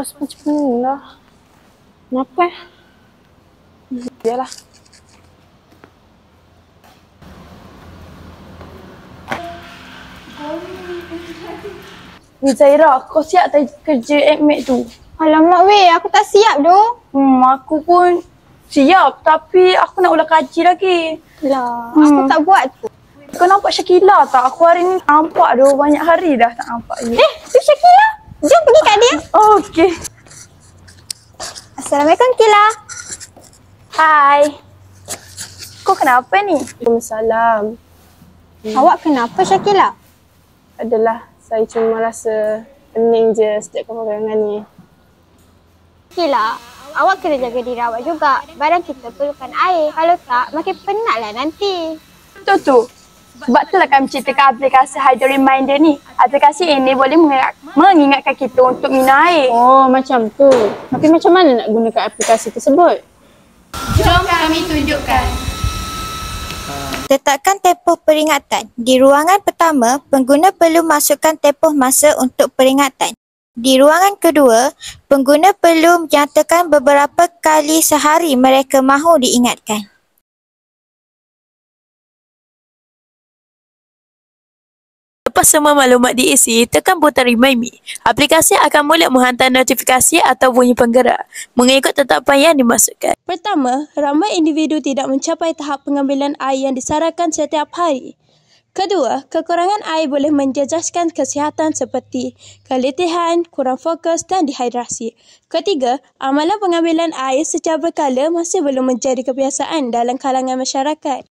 rasa macam ni lah. Kenapa? Biarlah. Zaira, kau siap tak kerja admit tu? Alamak weh, aku tak siap doh. Aku pun siap tapi aku nak ulang kaji lagi. Lah, aku tak buat tu. Kau nampak Syakila tak? Aku hari ni nampak dah banyak hari dah tak nampak dia. Tu Syakila. Jom pergi kat dia. Oh, okey. Assalamualaikum Kila. Hai. Kau kenapa ni? Waalaikumsalam. Awak kenapa Syakila? Adalah saya cuma rasa pening je setiap kau perangan ni. Kila, awak kena jaga diri awak juga. Badan kita perlukan air. Kalau tak, makin penatlah nanti. Betul tu. Sebab itulah kami ciptakan aplikasi Hydro Reminder ni. Aplikasi ini boleh mengingatkan kita untuk minum air. Oh, macam tu. Tapi macam mana nak gunakan aplikasi tersebut? Jom kami tunjukkan. Letakkan tempoh peringatan. Di ruangan pertama, pengguna perlu masukkan tempoh masa untuk peringatan. Di ruangan kedua, pengguna perlu menyatakan beberapa kali sehari mereka mahu diingatkan. Lepas semua maklumat diisi, tekan butang Remind Me. Aplikasi akan mula menghantar notifikasi atau bunyi penggerak mengikut tetapan yang dimasukkan. Pertama, ramai individu tidak mencapai tahap pengambilan air yang disarankan setiap hari. Kedua, kekurangan air boleh menjejaskan kesihatan seperti keletihan, kurang fokus dan dehidrasi. Ketiga, amalan pengambilan air secara berkala masih belum menjadi kebiasaan dalam kalangan masyarakat.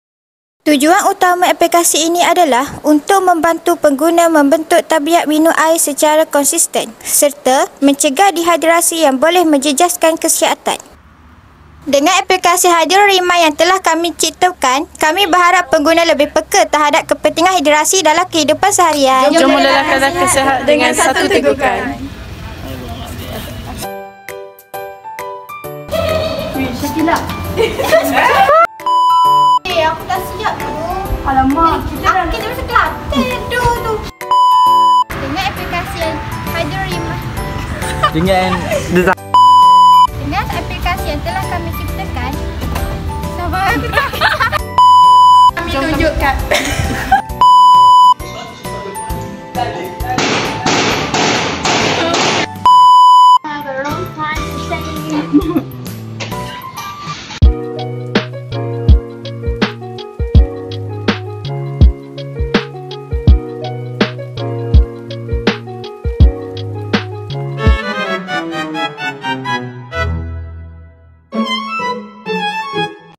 Tujuan utama aplikasi ini adalah untuk membantu pengguna membentuk tabiat minum air secara konsisten serta mencegah dehidrasi yang boleh menjejaskan kesihatan. Dengan aplikasi Hydro Remind yang telah kami ciptakan, kami berharap pengguna lebih peka terhadap kepentingan hidrasi dalam kehidupan seharian. Jom mulakan kesihatan dengan satu tegukan. Wih, Syakila. Aku tak siap tu. Alamak, Kita mesti Kelantan tu. Dengan aplikasi Hydro Remind. Dengan Dengan aplikasi yang telah kami ciptakan, sabar aku tak. kami tunjukkan.